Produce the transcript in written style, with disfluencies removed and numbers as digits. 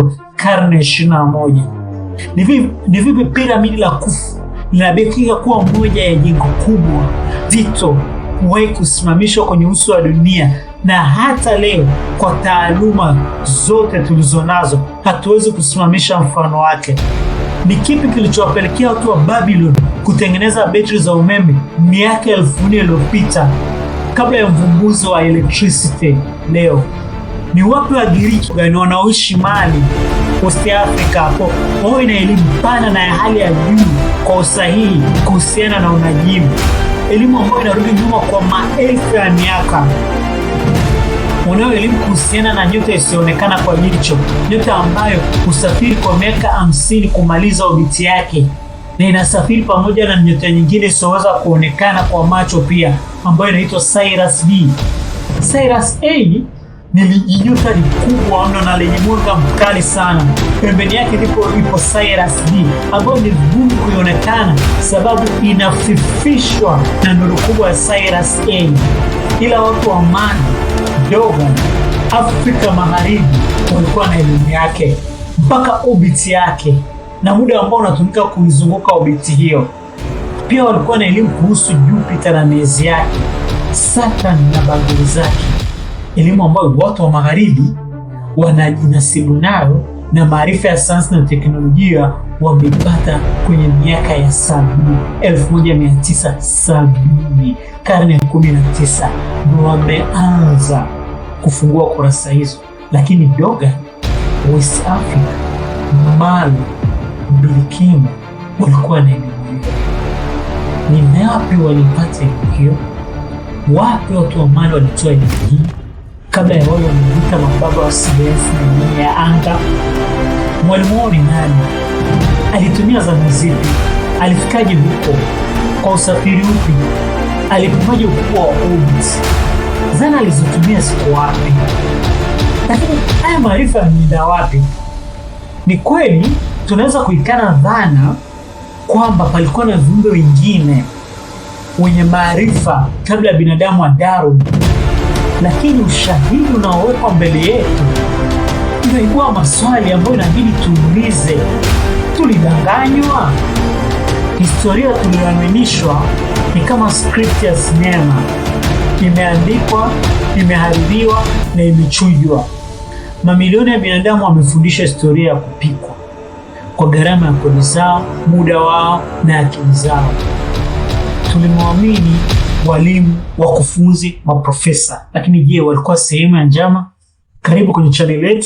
Cairo karne ya 21. Ni vipi piramidi la Khufu linabakika kuwa moja ya jengo kubwa zito kuwahi kusimamishwa kwenye uso wa dunia, na hata leo kwa taaluma zote tulizonazo hatuwezi kusimamisha mfano wake? Ni kipi kilichowapelekea watu wa Babylon kutengeneza betri za umeme miaka 1000 iliyopita kabla ya mvumbuzi wa electricity leo? Ni wapi Wagiriki gani wanaoishi Mali, West Africa hapo wawe na elimu pana na ya hali ya juu kwa usahihi kuhusiana na unajimu, elimu ambayo inarudi nyuma kwa maelfu ya miaka? Wanayo elimu kuhusiana na nyota isiyoonekana kwa jicho, nyota ambayo husafiri kwa miaka 50 kumaliza obiti yake, na inasafiri pamoja na nyota nyingine isiyoweza kuonekana kwa macho pia, ambayo inaitwa Sirius B. Sirius A ni nyota kubwa mno na lenye mwanga mkali sana. Pembeni yake ipo Sirius B ambayo ni vigumu kuionekana sababu inafifishwa na nuru kubwa ya Sirius A. Ila watu wa Mali, Dogon, Afrika Magharibi walikuwa na elimu yake mpaka obiti yake na muda ambao unatumika kuizunguka obiti hiyo. Pia walikuwa na elimu kuhusu Jupiter na miezi yake, Saturn na bangili zake, elimu ambayo watu wa Magharibi wanajinasibu nayo na maarifa ya sayansi na teknolojia wamepata kwenye miaka ya 1970, karne ya 19 ndio wameanza kufungua kurasa hizo. Lakini Dogon, West Africa, Mali, Mbilikimu walikuwa na elimu hiyo. Ni wapi walipata elimu hiyo? Wapi watu wa Mali walitoa elimu hii? Kabla ya wale wanaoita mababa wa sayansi na elimu ya anga, mwalimu wao ni nani? Alitumia zana zipi? Alifikaje huko? Kwa usafiri upi? Alipimaje ukubwa wa orbit? Zana alizotumia siku wapi? Lakini haya maarifa yameenda wapi? Ni kweli tunaweza kuikana dhana kwamba palikuwa na viumbe wengine wenye maarifa kabla ya binadamu wa Darwin, lakini ushahidi unaowekwa mbele yetu unaibua maswali ambayo inabidi tuulize. Tulidanganywa? Historia tuliyoaminishwa ni kama script ya sinema, imeandikwa, imehaririwa na imechujwa. Mamilioni ya binadamu wamefundisha historia ya kupikwa kwa gharama ya kodi zao, muda wao na akili zao. Tulimwamini walimu, wakufunzi, maprofesa, lakini je, walikuwa sehemu ya njama? Karibu kwenye channel yetu.